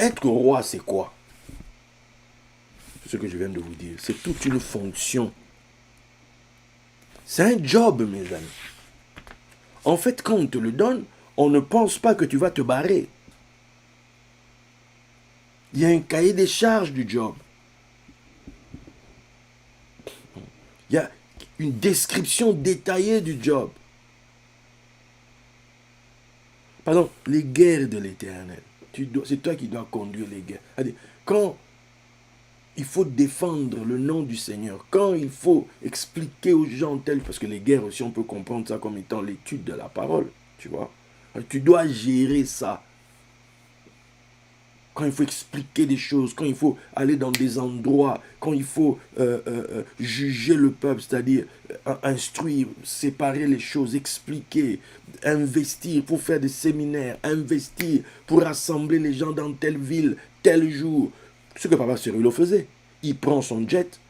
Être roi, c'est quoi? C'est ce que je viens de vous dire. C'est toute une fonction. C'est un job, mes amis. En fait, quand on te le donne, on ne pense pas que tu vas te barrer. Il y a un cahier des charges du job. Il y a une description détaillée du job. Par exemple, les guerres de l'Éternel. C'est toi qui dois conduire les guerres. C'est-à-dire, quand il faut défendre le nom du Seigneur, quand il faut expliquer aux gens tels, parce que les guerres aussi, on peut comprendre ça comme étant l'étude de la parole, tu vois. Tu dois gérer ça. Quand il faut expliquer des choses, quand il faut aller dans des endroits, quand il faut juger le peuple, c'est-à-dire instruire, séparer les choses, expliquer, investir pour faire des séminaires, investir pour rassembler les gens dans telle ville, tel jour. Ce que Papa Cyrullo faisait. Il prend son jet,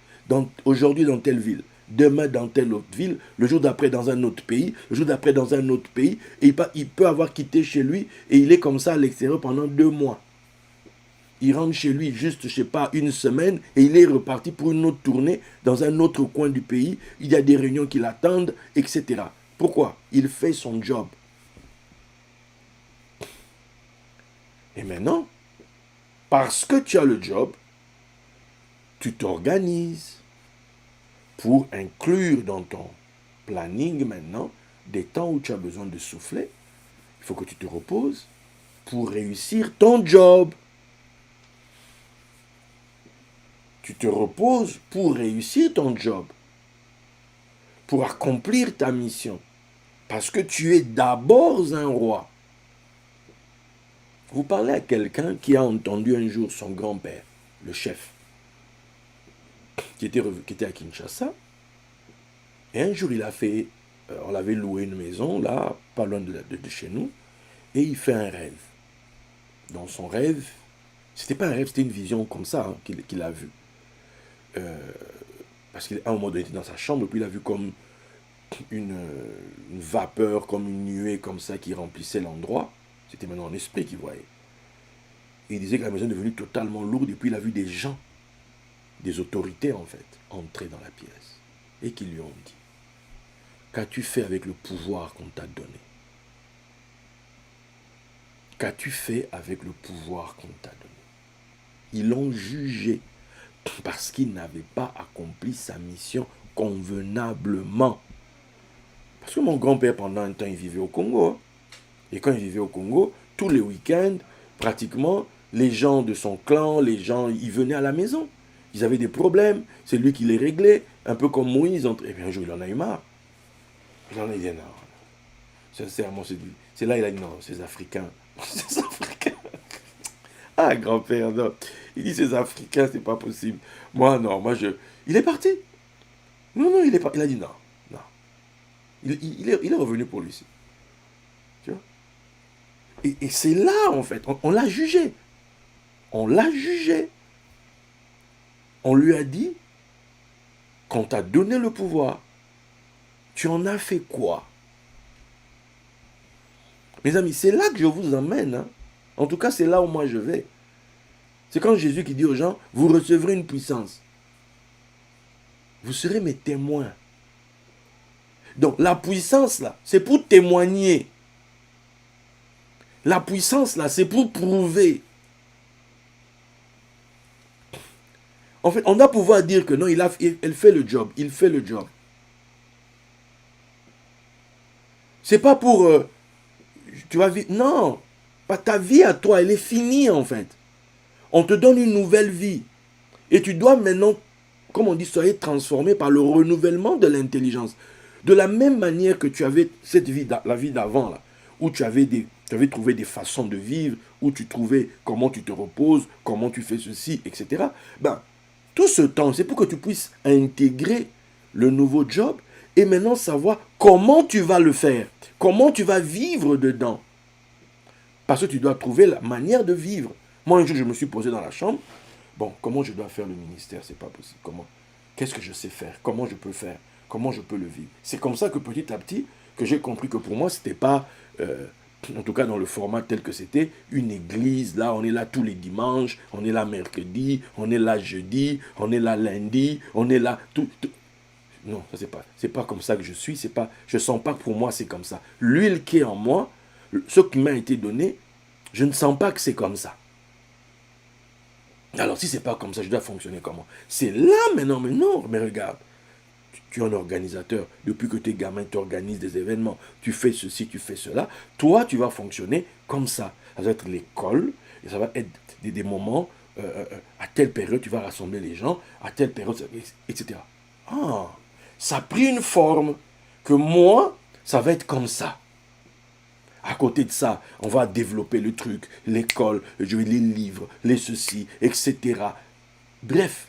aujourd'hui dans telle ville, demain dans telle autre ville, le jour d'après dans un autre pays, le jour d'après dans un autre pays, et il peut avoir quitté chez lui, et il est comme ça à l'extérieur pendant 2 mois. Il rentre chez lui juste, je sais pas, une semaine et il est reparti pour une autre tournée dans un autre coin du pays. Il y a des réunions qui l'attendent, etc. Pourquoi? Il fait son job. Et maintenant, parce que tu as le job, tu t'organises pour inclure dans ton planning maintenant des temps où tu as besoin de souffler. Il faut que tu te reposes pour réussir ton job. Tu te reposes pour réussir ton job, pour accomplir ta mission, parce que tu es d'abord un roi. Vous parlez à quelqu'un qui a entendu un jour son grand-père, le chef, qui était à Kinshasa, et un jour il a fait, on avait loué une maison, là, pas loin de chez nous, et il fait un rêve. Dans son rêve, c'était pas un rêve, c'était une vision comme ça hein, qu'il a vue. Parce qu'à un moment donné, il était dans sa chambre, et puis il a vu comme une vapeur, comme une nuée comme ça qui remplissait l'endroit. C'était maintenant en esprit qu'il voyait. Et il disait que la maison est devenue totalement lourde, et puis il a vu des gens, des autorités en fait, entrer dans la pièce, et qui lui ont dit, qu'as-tu fait avec le pouvoir qu'on t'a donné? Qu'as-tu fait avec le pouvoir qu'on t'a donné? Ils l'ont jugé parce qu'il n'avait pas accompli sa mission convenablement. Parce que mon grand-père, pendant un temps, il vivait au Congo. Hein. Et quand il vivait au Congo, tous les week-ends, pratiquement, les gens de son clan, les gens, ils venaient à la maison. Ils avaient des problèmes, c'est lui qui les réglait, un peu comme Moïse. Et puis un jour, il en a eu marre. Il en a dit, non, sincèrement, c'est là il a dit, non, ces Africains, ces Africains. Ah, grand-père, non. Il dit, ces Africains, c'est pas possible. Moi, non, Il est parti. Non, il est parti. Il a dit, non, non. Il est revenu pour lui. Tu vois? Et c'est là, en fait, on l'a jugé. On l'a jugé. On lui a dit, quand t'a donné le pouvoir, tu en as fait quoi? Mes amis, c'est là que je vous emmène. Hein. En tout cas, c'est là où moi je vais. C'est quand Jésus qui dit aux gens, vous recevrez une puissance. Vous serez mes témoins. Donc la puissance là, c'est pour témoigner. La puissance là, c'est pour prouver. En fait, on doit pouvoir dire que non, elle fait le job. Il fait le job. C'est pas pour... tu vas vivre... Non. Pas ta vie à toi, elle est finie en fait. On te donne une nouvelle vie. Et tu dois maintenant, comme on dit, soyez transformé par le renouvellement de l'intelligence. De la même manière que tu avais cette vie, la vie d'avant, là, où tu avais trouvé des façons de vivre, où tu trouvais comment tu te reposes, comment tu fais ceci, etc. Ben, tout ce temps, c'est pour que tu puisses intégrer le nouveau job et maintenant savoir comment tu vas le faire, comment tu vas vivre dedans. Parce que tu dois trouver la manière de vivre. Moi, un jour, je me suis posé dans la chambre. Bon, comment je dois faire le ministère? C'est pas possible. Comment? Qu'est-ce que je sais faire? Comment je peux faire? Comment je peux le vivre? C'est comme ça que petit à petit, que j'ai compris que pour moi, c'était pas en tout cas dans le format tel que c'était, une église, là, on est là tous les dimanches, on est là mercredi, on est là jeudi, on est là lundi, on est là tout. Non, ça c'est pas comme ça que je suis, c'est pas, je sens pas que pour moi c'est comme ça. L'huile qui est en moi, ce qui m'a été donné, je ne sens pas que c'est comme ça. Alors si c'est pas comme ça, je dois fonctionner comment? C'est là maintenant, mais non, mais regarde. Tu es un organisateur. Depuis que tes gamins t'organisent des événements, tu fais ceci, tu fais cela. Toi, tu vas fonctionner comme ça. Ça va être l'école, et ça va être des moments, à telle période, tu vas rassembler les gens, à telle période, etc. Ah, ça a pris une forme que moi, ça va être comme ça. À côté de ça, on va développer le truc, l'école, les livres, les ceci, etc. Bref,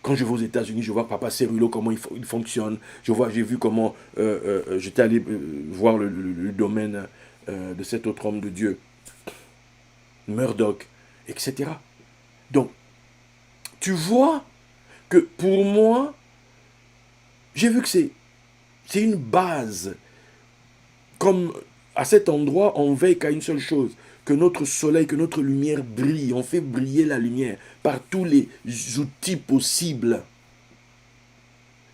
quand je vais aux États-Unis, je vois Papa Cerullo, comment il fonctionne. J'ai vu comment j'étais allé voir le domaine de cet autre homme de Dieu, Murdoch, etc. Donc, tu vois que pour moi, j'ai vu que c'est une base. Comme à cet endroit, on veille qu'à une seule chose, que notre soleil, que notre lumière brille. On fait briller la lumière par tous les outils possibles.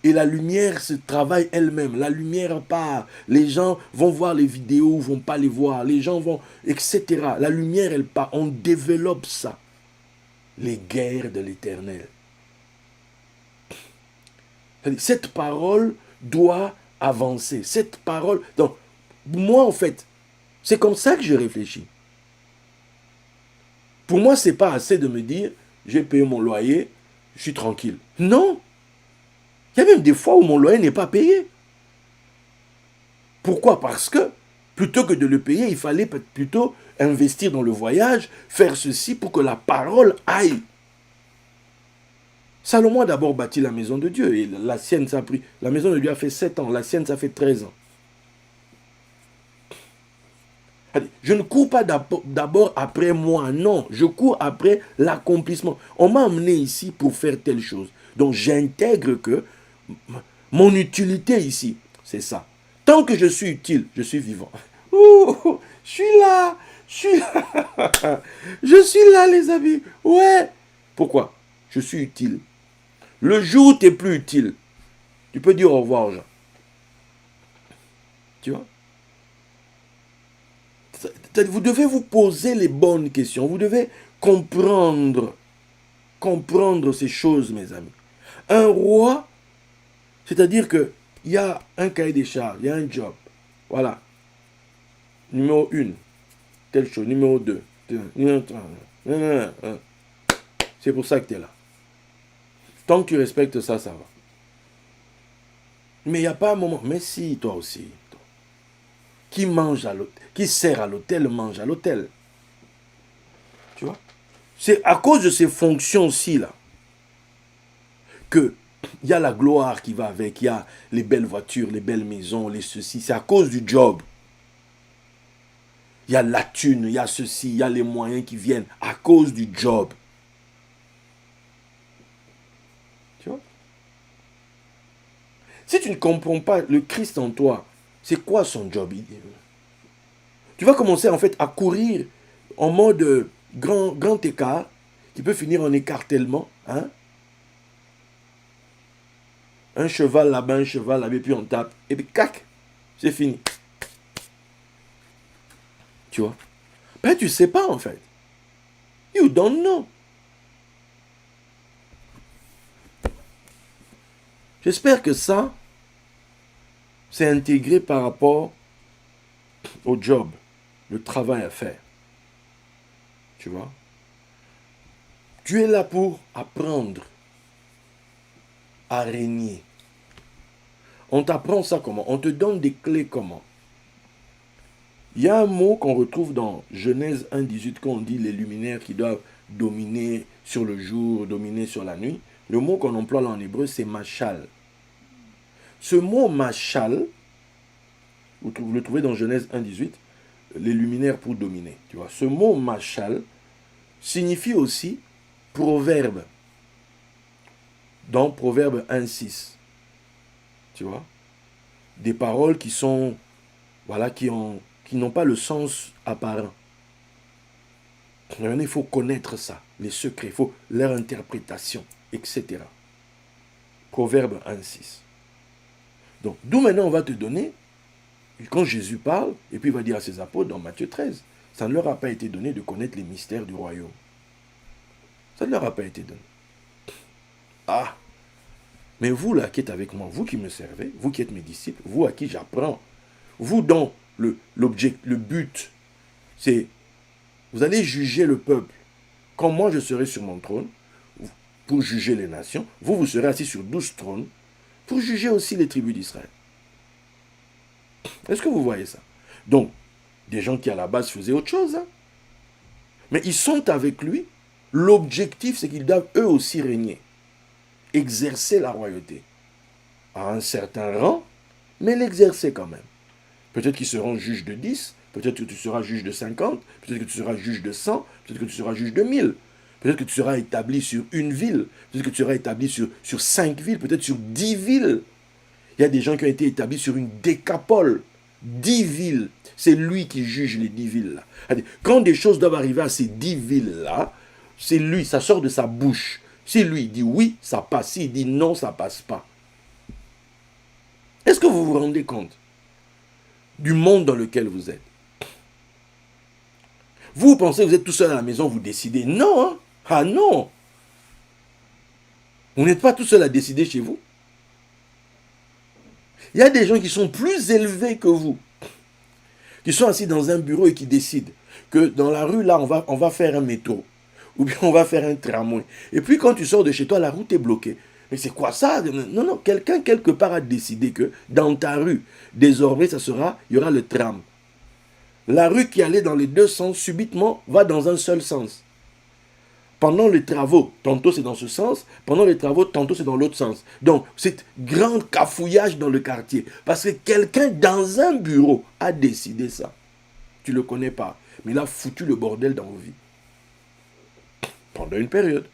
Et la lumière se travaille elle-même. La lumière part. Les gens vont voir les vidéos, vont pas les voir. Les gens vont, etc. La lumière, elle part. On développe ça. Les guerres de l'Éternel. Cette parole doit avancer. Cette parole... Donc, moi, en fait, c'est comme ça que je réfléchis. Pour moi, ce n'est pas assez de me dire, j'ai payé mon loyer, je suis tranquille. Non. Il y a même des fois où mon loyer n'est pas payé. Pourquoi? Parce que, plutôt que de le payer, il fallait plutôt investir dans le voyage, faire ceci pour que la parole aille. Salomon a d'abord bâti la maison de Dieu. Et la sienne, ça a pris... La maison de Dieu a fait 7 ans. La sienne, ça fait 13 ans. Je ne cours pas d'abord après moi, non. Je cours après l'accomplissement. On m'a amené ici pour faire telle chose. Donc j'intègre que mon utilité ici, c'est ça. Tant que je suis utile, je suis vivant. Ouh, je suis là, je suis là. Je suis là, les amis. Ouais. Pourquoi? Je suis utile. Le jour où tu n'es plus utile, tu peux dire au revoir aux gens. Tu vois? Vous devez vous poser les bonnes questions. Vous devez comprendre ces choses, mes amis. Un roi, c'est-à-dire qu'il y a un cahier des charges, il y a un job. Voilà. Numéro 1, telle chose. Numéro 2. C'est pour ça que tu es là. Tant que tu respectes ça, ça va. Mais il n'y a pas un moment. Mais si, toi aussi. Qui mange à l'hôtel, qui sert à l'hôtel, mange à l'hôtel. Tu vois? C'est à cause de ces fonctions-ci, là, qu'il y a la gloire qui va avec, il y a les belles voitures, les belles maisons, les ceci. C'est à cause du job. Il y a la thune, il y a ceci, il y a les moyens qui viennent à cause du job. Tu vois? Si tu ne comprends pas le Christ en toi, c'est quoi son job? Tu vas commencer en fait à courir en mode grand écart, qui peut finir en écartèlement. Hein? Un cheval là-bas, un cheval là-bas, puis on tape. Et puis, cac, c'est fini. Tu vois? Ben, tu sais pas en fait. You don't know. J'espère que ça, c'est intégré par rapport au job, le travail à faire. Tu vois? Tu es là pour apprendre à régner. On t'apprend ça comment? On te donne des clés comment? Il y a un mot qu'on retrouve dans Genèse 1,18 quand on dit les luminaires qui doivent dominer sur le jour, dominer sur la nuit. Le mot qu'on emploie là en hébreu, c'est machal. Ce mot machal, vous le trouvez dans Genèse 1,18, les luminaires pour dominer. Tu vois, ce mot machal signifie aussi proverbe. Dans Proverbe 1,6. Tu vois, des paroles qui sont, voilà, qui qui n'ont pas le sens apparent. Maintenant, il faut connaître ça, les secrets, il faut leur interprétation, etc. Proverbe 1,6. Donc, d'où maintenant on va te donner, quand Jésus parle, et puis il va dire à ses apôtres dans Matthieu 13, ça ne leur a pas été donné de connaître les mystères du royaume. Ça ne leur a pas été donné. Ah! Mais vous là qui êtes avec moi, vous qui me servez, vous qui êtes mes disciples, vous à qui j'apprends, vous dont le but, c'est, vous allez juger le peuple. Quand moi je serai sur mon trône, pour juger les nations, vous serez assis sur 12 trônes, pour juger aussi les tribus d'Israël. Est-ce que vous voyez ça? Donc, des gens qui à la base faisaient autre chose, hein? Mais ils sont avec lui. L'objectif, c'est qu'ils doivent eux aussi régner, exercer la royauté à un certain rang, mais l'exercer quand même. Peut-être qu'ils seront juges de 10, peut-être que tu seras juge de 50, peut-être que tu seras juge de 100, peut-être que tu seras juge de 1000, peut-être que tu seras établi sur une ville, peut-être que tu seras établi sur 5 villes, peut-être sur 10 villes. Il y a des gens qui ont été établis sur une décapole, 10 villes. C'est lui qui juge les 10 villes-là. Quand des choses doivent arriver à ces 10 villes-là, c'est lui, ça sort de sa bouche. Si lui dit oui, ça passe. S'il dit non, ça ne passe pas. Est-ce que vous vous rendez compte du monde dans lequel vous êtes? Vous pensez que vous êtes tout seul à la maison, vous décidez. Non, hein? Ah non! Vous n'êtes pas tout seul à décider chez vous. Il y a des gens qui sont plus élevés que vous, qui sont assis dans un bureau et qui décident que dans la rue, là, on va faire un métro, ou bien on va faire un tramway. Et puis quand tu sors de chez toi, la route est bloquée. Mais c'est quoi ça? Non, non, quelqu'un quelque part a décidé que dans ta rue, désormais, il y aura le tram. La rue qui allait dans les deux sens, subitement, va dans un seul sens. Pendant les travaux, tantôt c'est dans ce sens, pendant les travaux, tantôt c'est dans l'autre sens. Donc, c'est grand cafouillage dans le quartier. Parce que quelqu'un dans un bureau a décidé ça. Tu ne le connais pas, mais il a foutu le bordel dans vos vies. Pendant une période.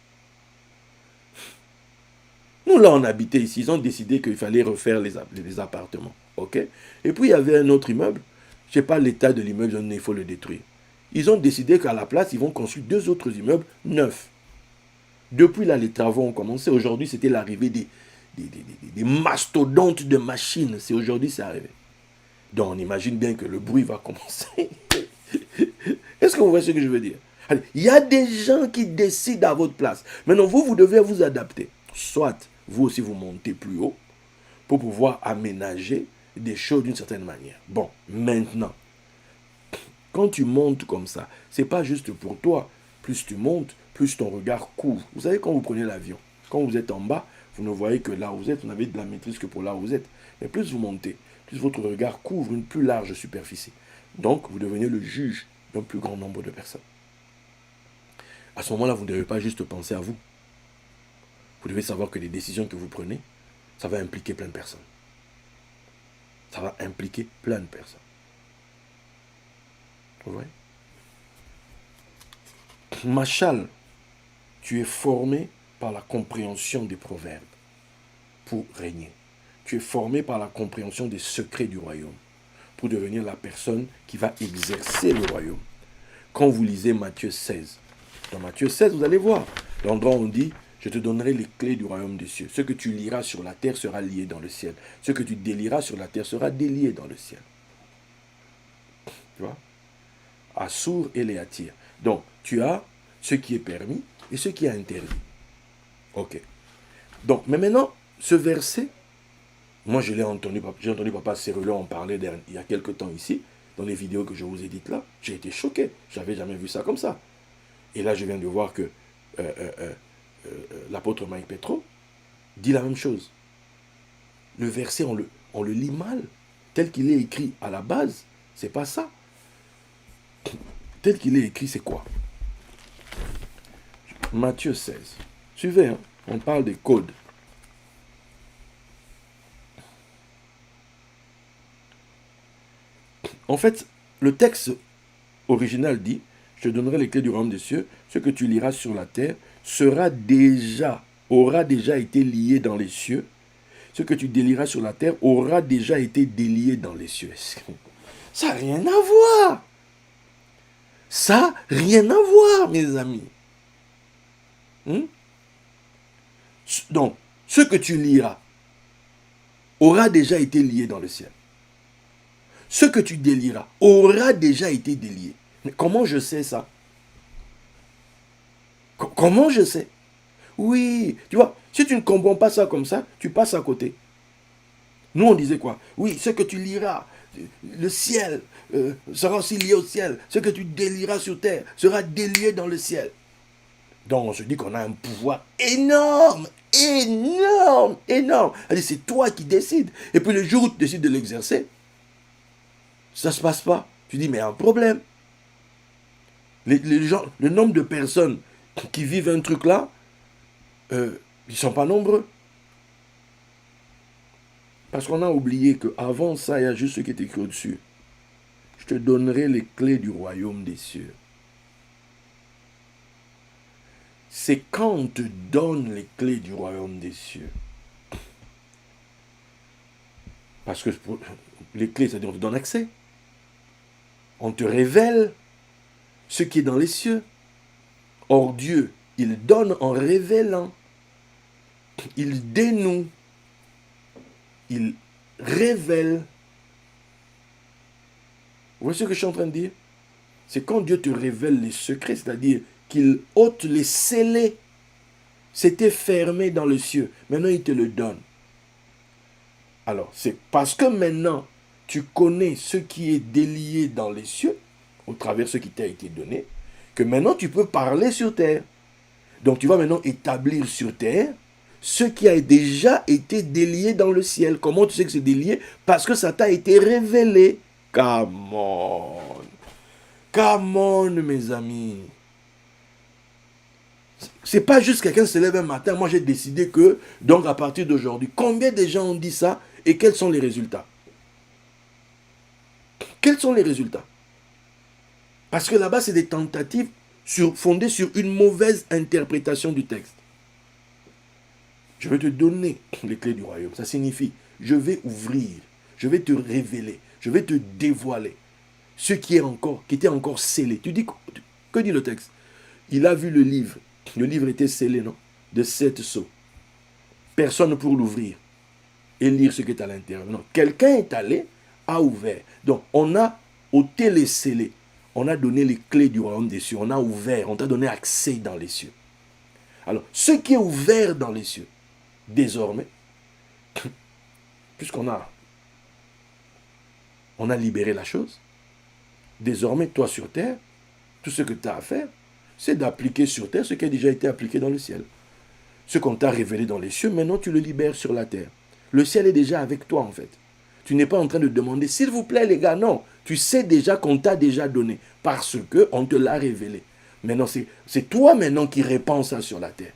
Nous, là, on habitait ici, ils ont décidé qu'il fallait refaire les appartements. Ok? Et puis, il y avait un autre immeuble. Je ne sais pas l'état de l'immeuble, il faut le détruire. Ils ont décidé qu'à la place, ils vont construire 2 autres immeubles neufs. Depuis là, les travaux ont commencé. Aujourd'hui, c'était l'arrivée des mastodontes de machines. C'est aujourd'hui, c'est arrivé. Donc, on imagine bien que le bruit va commencer. Est-ce que vous voyez ce que je veux dire? Allez, il y a des gens qui décident à votre place. Maintenant, vous devez vous adapter. Soit, vous aussi, vous montez plus haut pour pouvoir aménager des choses d'une certaine manière. Bon, maintenant, quand tu montes comme ça, ce n'est pas juste pour toi. Plus tu montes, plus ton regard couvre. Vous savez, quand vous prenez l'avion, quand vous êtes en bas, vous ne voyez que là où vous êtes, vous n'avez de la maîtrise que pour là où vous êtes. Mais plus vous montez, plus votre regard couvre une plus large superficie. Donc, vous devenez le juge d'un plus grand nombre de personnes. À ce moment-là, vous ne devez pas juste penser à vous. Vous devez savoir que les décisions que vous prenez, ça va impliquer plein de personnes. Ça va impliquer plein de personnes. Vous voyez? Machal, tu es formé par la compréhension des proverbes pour régner. Tu es formé par la compréhension des secrets du royaume pour devenir la personne qui va exercer le royaume. Quand vous lisez Matthieu 16, dans Matthieu 16, vous allez voir l'endroit où on dit « Je te donnerai les clés du royaume des cieux. Ce que tu liras sur la terre sera lié dans le ciel. Ce que tu délieras sur la terre sera délié dans le ciel. » Tu vois? Assur et les attire. Donc, tu as ce qui est permis et ce qui est interdit. Ok. Donc, mais maintenant, ce verset, moi j'ai entendu Papa Cérulon en parler il y a quelque temps ici, dans les vidéos que je vous ai dites là. J'ai été choqué. Je n'avais jamais vu ça comme ça. Et là, je viens de voir que l'apôtre Mike Petro dit la même chose. Le verset, on le lit mal. Tel qu'il est écrit à la base, c'est pas ça. Tel qu'il est écrit, c'est quoi? Matthieu 16. Suivez, hein? On parle des codes. En fait, le texte original dit « Je te donnerai les clés du royaume des cieux. Ce que tu liras sur la terre aura déjà été lié dans les cieux. Ce que tu délieras sur la terre aura déjà été délié dans les cieux. » Ça n'a rien à voir. Ça n'a rien à voir, mes amis. Donc, ce que tu liras aura déjà été lié dans le ciel. Ce que tu délieras aura déjà été délié. Mais comment je sais ça? Comment je sais? Oui, tu vois, si tu ne comprends pas ça comme ça, tu passes à côté. Nous, on disait quoi? Oui, ce que tu liras, le ciel sera aussi lié au ciel. Ce que tu délieras sur terre sera délié dans le ciel. Donc, on se dit qu'on a un pouvoir énorme, énorme, énorme. C'est toi qui décides. Et puis, le jour où tu décides de l'exercer, ça ne se passe pas. Tu dis, mais il y a un problème. Les gens, le nombre de personnes qui vivent un truc là, ils ne sont pas nombreux. Parce qu'on a oublié qu'avant ça, il y a juste ce qui est écrit au-dessus. Je te donnerai les clés du royaume des cieux. C'est quand on te donne les clés du royaume des cieux. Parce que les clés, c'est-à-dire on te donne accès. On te révèle ce qui est dans les cieux. Or Dieu, il donne en révélant. Il dénoue. Il révèle. Vous voyez ce que je suis en train de dire? C'est quand Dieu te révèle les secrets, c'est-à-dire qu'il ôte les scellés. C'était fermé dans le ciel. Maintenant, il te le donne. Alors, c'est parce que maintenant, tu connais ce qui est délié dans les cieux, au travers de ce qui t'a été donné, que maintenant tu peux parler sur terre. Donc, tu vas maintenant établir sur terre ce qui a déjà été délié dans le ciel. Comment tu sais que c'est délié? Parce que ça t'a été révélé. Come on. Come on, mes amis. C'est pas juste quelqu'un se lève un matin, moi j'ai décidé que, donc à partir d'aujourd'hui, combien de gens ont dit ça et quels sont les résultats? Quels sont les résultats? Parce que là-bas, c'est des tentatives fondées sur une mauvaise interprétation du texte. Je vais te donner les clés du royaume. Ça signifie, je vais ouvrir, je vais te révéler, je vais te dévoiler ce qui était encore scellé. Tu dis, que dit le texte? Il a vu le livre. Le livre était scellé, non? De 7 sceaux. Personne pour l'ouvrir et lire ce qui est à l'intérieur. Non, quelqu'un est allé, a ouvert. Donc, on a ôté les scellés. On a donné les clés du royaume des cieux. On a ouvert, on t'a donné accès dans les cieux. Alors, ce qui est ouvert dans les cieux, désormais, puisqu'on a libéré la chose, désormais, toi sur terre, tout ce que tu as à faire, c'est d'appliquer sur terre ce qui a déjà été appliqué dans le ciel. Ce qu'on t'a révélé dans les cieux, maintenant tu le libères sur la terre. Le ciel est déjà avec toi en fait. Tu n'es pas en train de demander, s'il vous plaît les gars, non. Tu sais déjà qu'on t'a déjà donné, parce qu'on te l'a révélé. Maintenant, c'est toi maintenant qui répands ça sur la terre.